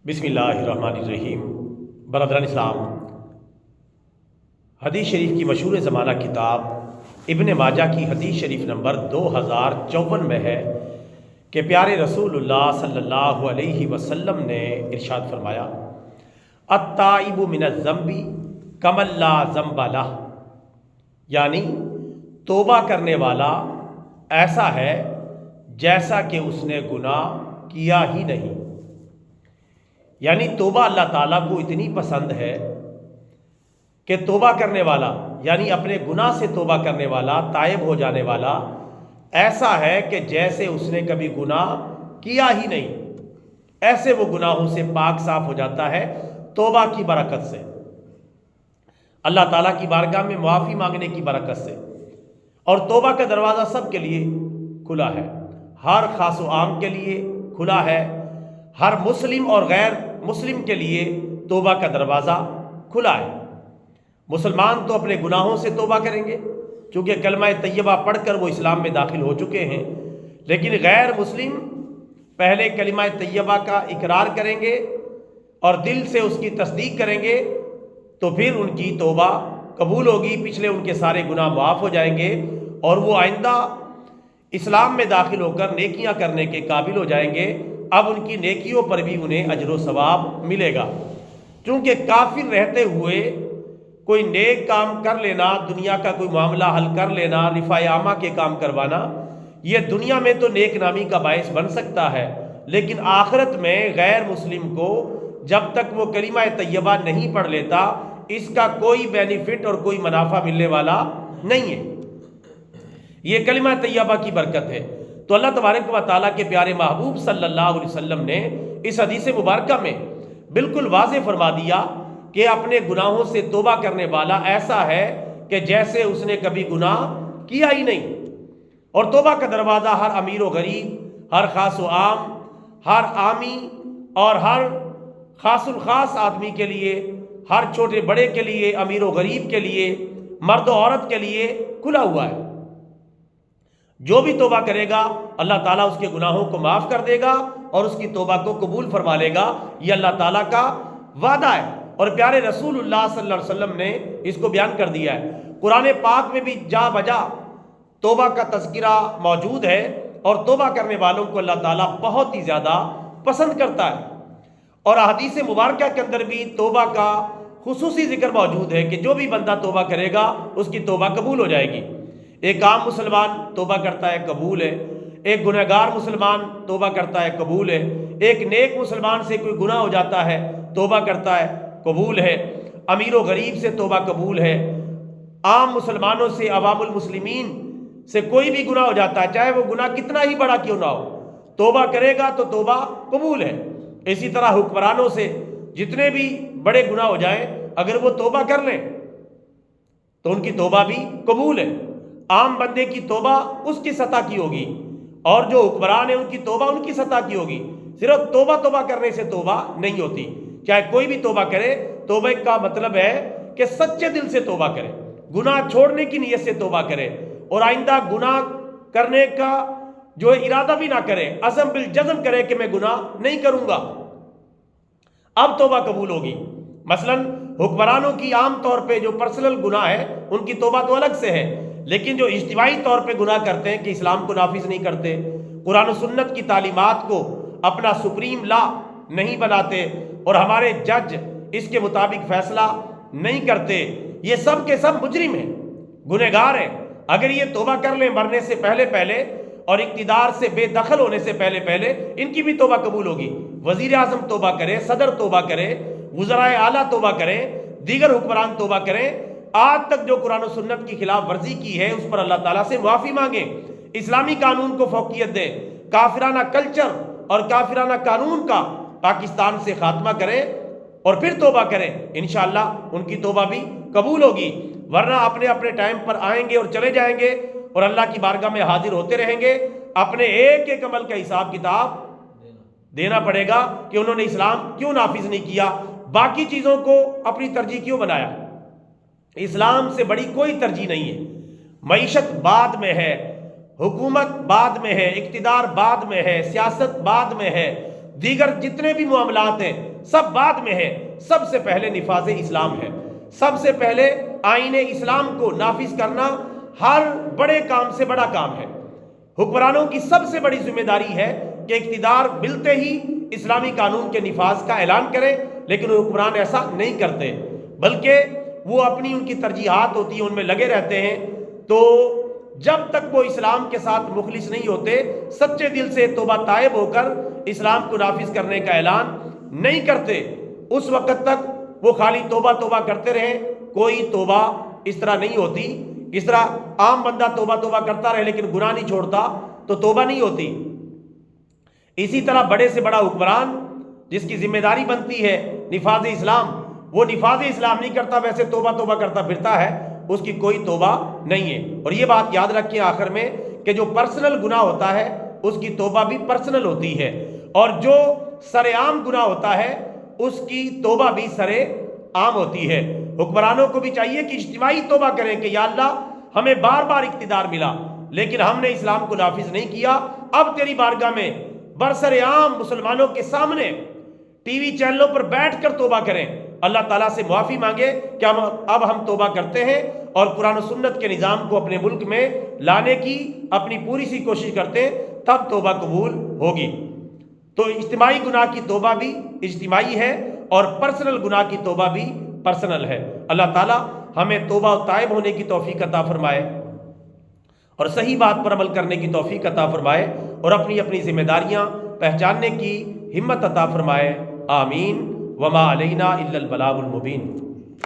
بسم اللہ الرحمن الرحیم۔ برادران اسلام، حدیث شریف کی مشہور زمانہ کتاب ابن ماجہ کی حدیث شریف نمبر 2054 میں ہے کہ پیارے رسول اللہ صلی اللہ علیہ وسلم نے ارشاد فرمایا، التائب من الذنب کمن لا ذنب لہ، یعنی توبہ کرنے والا ایسا ہے جیسا کہ اس نے گناہ کیا ہی نہیں۔ یعنی توبہ اللہ تعالیٰ کو اتنی پسند ہے کہ توبہ کرنے والا، یعنی اپنے گناہ سے توبہ کرنے والا، تائب ہو جانے والا ایسا ہے کہ جیسے اس نے کبھی گناہ کیا ہی نہیں، ایسے وہ گناہوں سے پاک صاف ہو جاتا ہے توبہ کی برکت سے، اللہ تعالیٰ کی بارگاہ میں معافی مانگنے کی برکت سے۔ اور توبہ کا دروازہ سب کے لیے کھلا ہے، ہر خاص و عام کے لیے کھلا ہے، ہر مسلم اور غیر مسلم کے لیے توبہ کا دروازہ کھلا ہے۔ مسلمان تو اپنے گناہوں سے توبہ کریں گے چونکہ کلمہ طیبہ پڑھ کر وہ اسلام میں داخل ہو چکے ہیں، لیکن غیر مسلم پہلے کلمہ طیبہ کا اقرار کریں گے اور دل سے اس کی تصدیق کریں گے تو پھر ان کی توبہ قبول ہوگی، پچھلے ان کے سارے گناہ معاف ہو جائیں گے اور وہ آئندہ اسلام میں داخل ہو کر نیکیاں کرنے کے قابل ہو جائیں گے۔ اب ان کی نیکیوں پر بھی انہیں اجر و ثواب ملے گا، چونکہ کافر رہتے ہوئے کوئی نیک کام کر لینا، دنیا کا کوئی معاملہ حل کر لینا، رفع عامہ کے کام کروانا، یہ دنیا میں تو نیک نامی کا باعث بن سکتا ہے، لیکن آخرت میں غیر مسلم کو جب تک وہ کلمہ طیبہ نہیں پڑھ لیتا اس کا کوئی بینیفٹ اور کوئی منافع ملنے والا نہیں ہے۔ یہ کلمہ طیبہ کی برکت ہے۔ تو اللہ تبارک و تعالیٰ کے پیارے محبوب صلی اللہ علیہ وسلم نے اس حدیث مبارکہ میں بالکل واضح فرما دیا کہ اپنے گناہوں سے توبہ کرنے والا ایسا ہے کہ جیسے اس نے کبھی گناہ کیا ہی نہیں۔ اور توبہ کا دروازہ ہر امیر و غریب، ہر خاص و عام، ہر عامی اور ہر خاص الخاص آدمی کے لیے، ہر چھوٹے بڑے کے لیے، امیر و غریب کے لیے، مرد و عورت کے لیے کھلا ہوا ہے۔ جو بھی توبہ کرے گا اللہ تعالیٰ اس کے گناہوں کو معاف کر دے گا اور اس کی توبہ کو قبول فرما لے گا، یہ اللہ تعالیٰ کا وعدہ ہے۔ اور پیارے رسول اللہ صلی اللہ علیہ وسلم نے اس کو بیان کر دیا ہے، قرآن پاک میں بھی جا بجا توبہ کا تذکرہ موجود ہے اور توبہ کرنے والوں کو اللہ تعالیٰ بہت ہی زیادہ پسند کرتا ہے۔ اور احادیث مبارکہ کے اندر بھی توبہ کا خصوصی ذکر موجود ہے کہ جو بھی بندہ توبہ کرے گا اس کی توبہ قبول ہو جائے گی۔ ایک عام مسلمان توبہ کرتا ہے قبول ہے، ایک گنہگار مسلمان توبہ کرتا ہے قبول ہے، ایک نیک مسلمان سے کوئی گناہ ہو جاتا ہے توبہ کرتا ہے قبول ہے، امیر و غریب سے توبہ قبول ہے، عام مسلمانوں سے، عوام المسلمین سے کوئی بھی گناہ ہو جاتا ہے چاہے وہ گناہ کتنا ہی بڑا کیوں نہ ہو، توبہ کرے گا تو توبہ قبول ہے۔ اسی طرح حکمرانوں سے جتنے بھی بڑے گناہ ہو جائیں اگر وہ توبہ کر لیں تو ان کی توبہ بھی قبول ہے۔ عام بندے کی توبہ اس کی سطح کی ہوگی اور جو حکمران ہیں ان کی توبہ ان کی سطح کی ہوگی۔ صرف توبہ کرنے سے توبہ نہیں ہوتی، چاہے کوئی بھی توبہ کرے، توبہ کا مطلب ہے کہ سچے دل سے توبہ کرے، گناہ چھوڑنے کی نیت سے توبہ کرے اور آئندہ گناہ کرنے کا جو ارادہ بھی نہ کرے، عزم بالجزم کرے کہ میں گناہ نہیں کروں گا، اب توبہ قبول ہوگی۔ مثلا حکمرانوں کی عام طور پہ جو پرسنل گناہ ہے ان کی توبہ تو الگ سے ہے، لیکن جو اجتماعی طور پہ گناہ کرتے ہیں کہ اسلام کو نافذ نہیں کرتے، قرآن و سنت کی تعلیمات کو اپنا سپریم لا نہیں بناتے اور ہمارے جج اس کے مطابق فیصلہ نہیں کرتے، یہ سب کے سب مجرم ہیں، گنہگار ہیں۔ اگر یہ توبہ کر لیں مرنے سے پہلے اور اقتدار سے بے دخل ہونے سے پہلے ان کی بھی توبہ قبول ہوگی۔ وزیر اعظم توبہ کرے، صدر توبہ کرے، وزرائے اعلیٰ توبہ کریں، دیگر حکمران توبہ کریں، آج تک جو قرآن و سنت کی خلاف ورزی کی ہے اس پر اللہ تعالیٰ سے معافی مانگیں، اسلامی قانون کو فوقیت دیں، کافرانہ کلچر اور کافرانہ قانون کا پاکستان سے خاتمہ کریں اور پھر توبہ کریں، انشاءاللہ ان کی توبہ بھی قبول ہوگی۔ ورنہ اپنے اپنے ٹائم پر آئیں گے اور چلے جائیں گے اور اللہ کی بارگاہ میں حاضر ہوتے رہیں گے، اپنے ایک ایک عمل کا حساب کتاب دینا پڑے گا کہ انہوں نے اسلام کیوں نافذ نہیں کیا، باقی چیزوں کو اپنی ترجیح کیوں بنایا۔ اسلام سے بڑی کوئی ترجیح نہیں ہے، معیشت بعد میں ہے، حکومت بعد میں ہے، اقتدار بعد میں ہے، سیاست بعد میں ہے، دیگر جتنے بھی معاملات ہیں سب بعد میں ہیں، سب سے پہلے نفاذ اسلام ہے۔ سب سے پہلے آئین اسلام کو نافذ کرنا ہر بڑے کام سے بڑا کام ہے۔ حکمرانوں کی سب سے بڑی ذمہ داری ہے کہ اقتدار ملتے ہی اسلامی قانون کے نفاذ کا اعلان کریں، لیکن حکمران ایسا نہیں کرتے، بلکہ وہ اپنی ان کی ترجیحات ہوتی ہیں ان میں لگے رہتے ہیں۔ تو جب تک وہ اسلام کے ساتھ مخلص نہیں ہوتے، سچے دل سے توبہ تائب ہو کر اسلام کو نافذ کرنے کا اعلان نہیں کرتے، اس وقت تک وہ خالی توبہ توبہ کرتے رہیں۔ کوئی توبہ اس طرح نہیں ہوتی، اس طرح عام بندہ توبہ توبہ کرتا رہے لیکن گناہ نہیں چھوڑتا تو توبہ نہیں ہوتی۔ اسی طرح بڑے سے بڑا حکمران جس کی ذمہ داری بنتی ہے نفاذ اسلام، وہ نفاذ اسلام نہیں کرتا، ویسے توبہ توبہ کرتا پھرتا ہے، اس کی کوئی توبہ نہیں ہے۔ اور یہ بات یاد رکھیں آخر میں کہ جو پرسنل گناہ ہوتا ہے اس کی توبہ بھی پرسنل ہوتی ہے، اور جو سر عام گناہ ہوتا ہے اس کی توبہ بھی سر عام ہوتی ہے۔ حکمرانوں کو بھی چاہیے کہ اجتماعی توبہ کریں کہ یا اللہ ہمیں بار بار اقتدار ملا لیکن ہم نے اسلام کو نافذ نہیں کیا، اب تیری بارگاہ میں برسر عام مسلمانوں کے سامنے ٹی وی چینلوں پر بیٹھ کر توبہ کریں، اللہ تعالیٰ سے معافی مانگے کہ اب ہم توبہ کرتے ہیں اور قرآن و سنت کے نظام کو اپنے ملک میں لانے کی اپنی پوری سی کوشش کرتے ہیں، تب توبہ قبول ہوگی۔ تو اجتماعی گناہ کی توبہ بھی اجتماعی ہے اور پرسنل گناہ کی توبہ بھی پرسنل ہے۔ اللہ تعالیٰ ہمیں توبہ و تائب ہونے کی توفیق عطا فرمائے اور صحیح بات پر عمل کرنے کی توفیق عطا فرمائے اور اپنی اپنی ذمہ داریاں پہچاننے کی ہمت عطا فرمائے۔ آمین۔ وما علینا الا البلاغ المبین۔